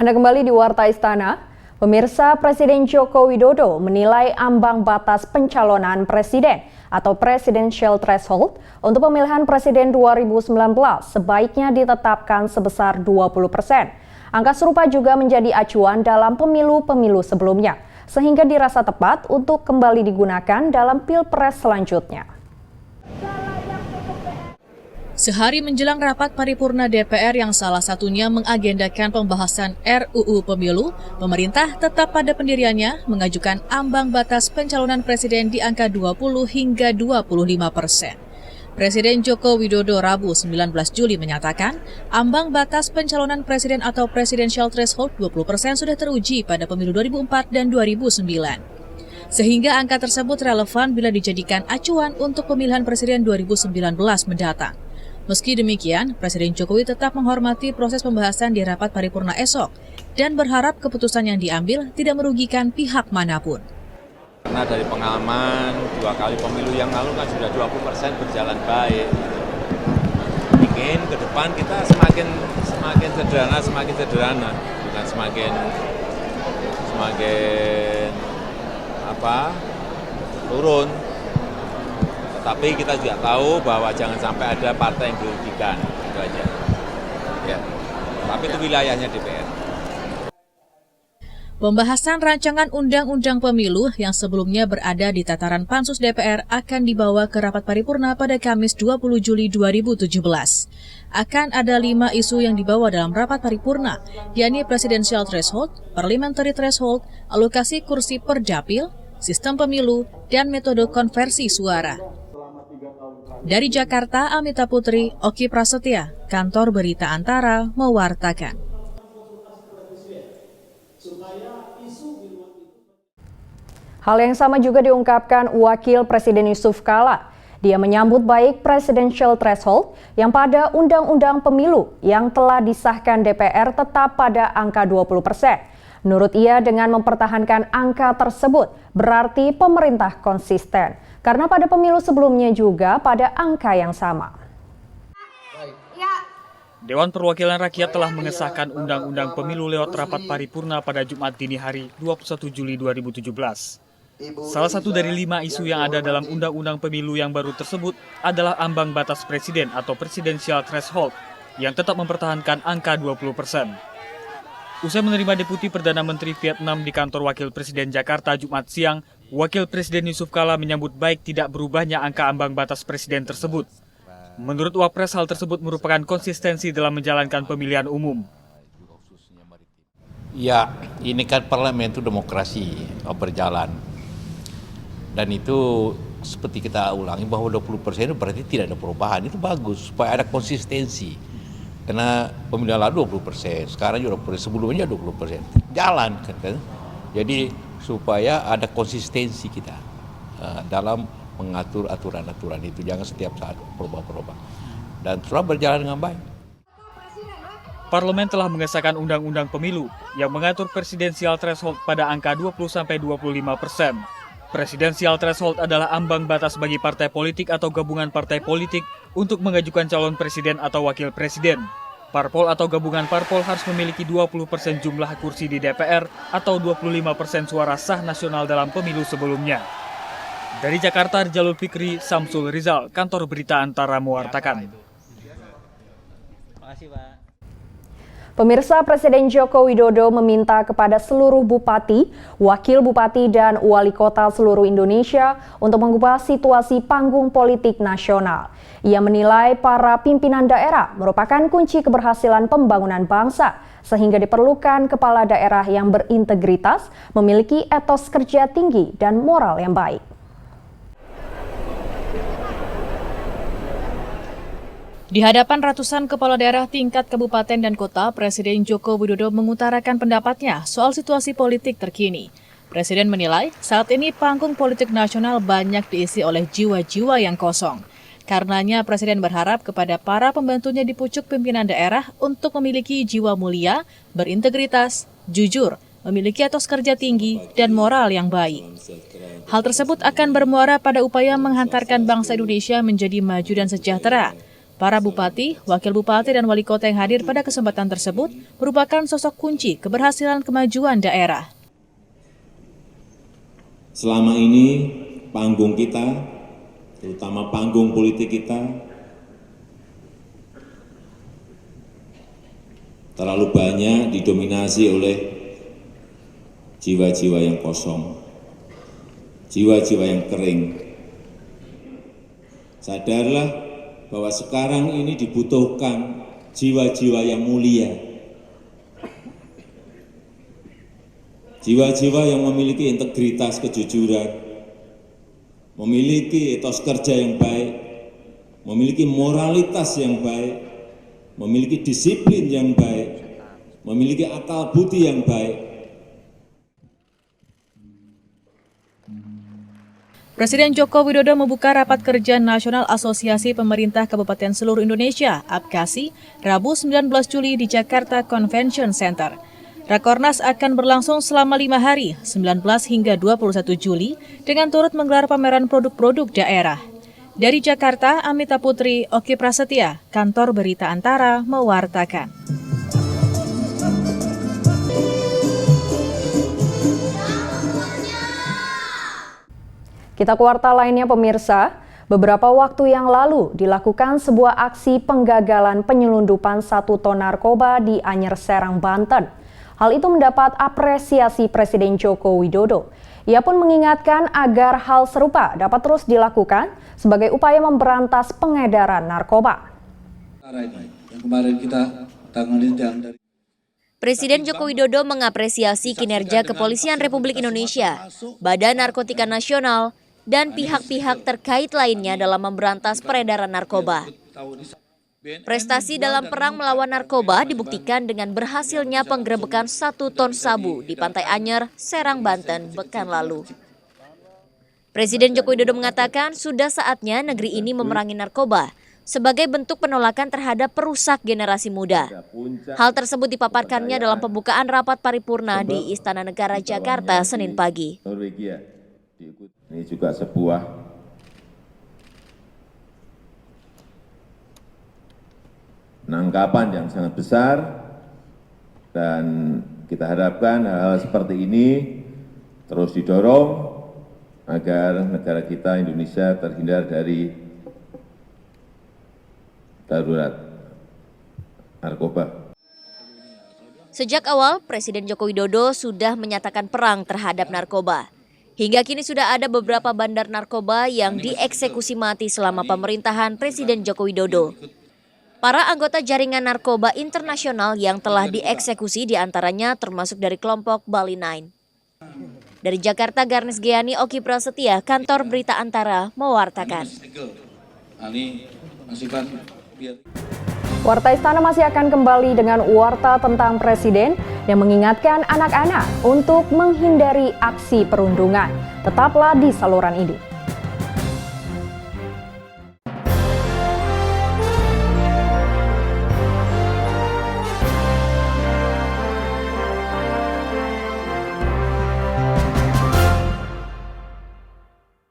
Anda kembali di Warta Istana. Pemirsa, Presiden Joko Widodo menilai ambang batas pencalonan presiden atau presidential threshold untuk pemilihan presiden 2019 sebaiknya ditetapkan sebesar 20%. Angka serupa juga menjadi acuan dalam pemilu-pemilu sebelumnya, sehingga dirasa tepat untuk kembali digunakan dalam pilpres selanjutnya. Sehari menjelang rapat paripurna DPR yang salah satunya mengagendakan pembahasan RUU Pemilu, pemerintah tetap pada pendiriannya mengajukan ambang batas pencalonan presiden di angka 20 hingga 25%. Presiden Joko Widodo Rabu 19 Juli menyatakan ambang batas pencalonan presiden atau presidential threshold 20% sudah teruji pada pemilu 2004 dan 2009. Sehingga angka tersebut relevan bila dijadikan acuan untuk pemilihan presiden 2019 mendatang. Meski demikian, Presiden Jokowi tetap menghormati proses pembahasan di rapat paripurna esok dan berharap keputusan yang diambil tidak merugikan pihak manapun. Karena dari pengalaman 2 kali pemilu yang lalu kan sudah 20% berjalan baik. Ingin ke depan kita semakin sederhana, bukan semakin turun. Tapi kita juga tahu bahwa jangan sampai ada partai yang dirugikan, itu aja. Ya. Tapi itu wilayahnya DPR. Pembahasan rancangan Undang-Undang Pemilu yang sebelumnya berada di tataran Pansus DPR akan dibawa ke rapat paripurna pada Kamis 20 Juli 2017. Akan ada 5 isu yang dibawa dalam rapat paripurna, yakni presidential threshold, parliamentary threshold, alokasi kursi per dapil, sistem pemilu, dan metode konversi suara. Dari Jakarta, Amita Putri, Oki Prasetya, Kantor Berita Antara, mewartakan. Hal yang sama juga diungkapkan Wakil Presiden Yusuf Kala. Dia menyambut baik presidential threshold yang pada Undang-Undang Pemilu yang telah disahkan DPR tetap pada angka 20%. Menurut ia, dengan mempertahankan angka tersebut berarti pemerintah konsisten. Karena pada pemilu sebelumnya juga pada angka yang sama. Dewan Perwakilan Rakyat telah mengesahkan Undang-Undang Pemilu lewat rapat paripurna pada Jumat dini hari 21 Juli 2017. Salah satu dari 5 isu yang ada dalam Undang-Undang Pemilu yang baru tersebut adalah ambang batas presiden atau presidential threshold yang tetap mempertahankan angka 20%. Usai menerima Deputi Perdana Menteri Vietnam di kantor Wakil Presiden Jakarta Jumat siang, Wakil Presiden Yusuf Kala menyambut baik tidak berubahnya angka ambang batas presiden tersebut. Menurut Wapres, hal tersebut merupakan konsistensi dalam menjalankan pemilihan umum. Ya, ini kan parlemen itu demokrasi berjalan. Dan itu seperti kita ulangi bahwa 20% itu berarti tidak ada perubahan. Itu bagus supaya ada konsistensi. Karena pemilihan lalu 20%, sekarang juga 20%, sebelumnya 20%. Jalan kan. Jadi supaya ada konsistensi kita dalam mengatur aturan-aturan itu. Jangan setiap saat berubah-ubah. Dan sudah berjalan dengan baik. Parlemen telah mengesahkan Undang-Undang Pemilu yang mengatur presidensial threshold pada angka 20-25%. Presidensial threshold adalah ambang batas bagi partai politik atau gabungan partai politik untuk mengajukan calon presiden atau wakil presiden. Parpol atau gabungan parpol harus memiliki 20% jumlah kursi di DPR atau 25% suara sah nasional dalam pemilu sebelumnya. Dari Jakarta, Jalul Fikri, Samsul Rizal, Kantor Berita Antara mewartakan. Pemirsa, Presiden Joko Widodo meminta kepada seluruh bupati, wakil bupati, dan wali kota seluruh Indonesia untuk mengubah situasi panggung politik nasional. Ia menilai para pimpinan daerah merupakan kunci keberhasilan pembangunan bangsa, sehingga diperlukan kepala daerah yang berintegritas, memiliki etos kerja tinggi, dan moral yang baik. Di hadapan ratusan kepala daerah tingkat kabupaten dan kota, Presiden Joko Widodo mengutarakan pendapatnya soal situasi politik terkini. Presiden menilai saat ini panggung politik nasional banyak diisi oleh jiwa-jiwa yang kosong. Karenanya Presiden berharap kepada para pembantunya di pucuk pimpinan daerah untuk memiliki jiwa mulia, berintegritas, jujur, memiliki etos kerja tinggi, dan moral yang baik. Hal tersebut akan bermuara pada upaya menghantarkan bangsa Indonesia menjadi maju dan sejahtera. Para bupati, wakil bupati, dan wali kota yang hadir pada kesempatan tersebut merupakan sosok kunci keberhasilan kemajuan daerah. Selama ini panggung kita, terutama panggung politik kita, terlalu banyak didominasi oleh jiwa-jiwa yang kosong, jiwa-jiwa yang kering. Sadarlah bahwa sekarang ini dibutuhkan jiwa-jiwa yang mulia, jiwa-jiwa yang memiliki integritas, kejujuran, memiliki etos kerja yang baik, memiliki moralitas yang baik, memiliki disiplin yang baik, memiliki akal budi yang baik. Presiden Joko Widodo membuka Rapat Kerja Nasional Asosiasi Pemerintah Kabupaten Seluruh Indonesia (APKASI) Rabu 19 Juli di Jakarta Convention Center. Rakornas akan berlangsung selama 5 hari, 19 hingga 21 Juli, dengan turut menggelar pameran produk-produk daerah. Dari Jakarta, Amita Putri, Oki Prasetya, Kantor Berita Antara, mewartakan. Kita ke warta lainnya pemirsa, beberapa waktu yang lalu dilakukan sebuah aksi penggagalan penyelundupan 1 ton narkoba di Anyer, Serang, Banten. Hal itu mendapat apresiasi Presiden Joko Widodo. Ia pun mengingatkan agar hal serupa dapat terus dilakukan sebagai upaya memberantas pengedaran narkoba. Presiden Joko Widodo mengapresiasi kinerja Kepolisian Republik Indonesia, Badan Narkotika Nasional, dan pihak-pihak terkait lainnya dalam memberantas peredaran narkoba. Prestasi dalam perang melawan narkoba dibuktikan dengan berhasilnya penggerebekan 1 ton sabu di Pantai Anyer, Serang, Banten, pekan lalu. Presiden Joko Widodo mengatakan sudah saatnya negeri ini memerangi narkoba sebagai bentuk penolakan terhadap perusak generasi muda. Hal tersebut dipaparkannya dalam pembukaan rapat paripurna di Istana Negara Jakarta Senin pagi. Ini juga sebuah penangkapan yang sangat besar, dan kita harapkan hal-hal seperti ini terus didorong agar negara kita Indonesia terhindar dari darurat narkoba. Sejak awal, Presiden Joko Widodo sudah menyatakan perang terhadap narkoba. Hingga kini sudah ada beberapa bandar narkoba yang dieksekusi mati selama pemerintahan Presiden Joko Widodo. Para anggota jaringan narkoba internasional yang telah dieksekusi diantaranya termasuk dari kelompok Bali 9. Dari Jakarta, Garnis Giani, Oki Prasetya, Kantor Berita Antara, mewartakan. Warta Istana masih akan kembali dengan warta tentang Presiden yang mengingatkan anak-anak untuk menghindari aksi perundungan. Tetaplah di saluran ini.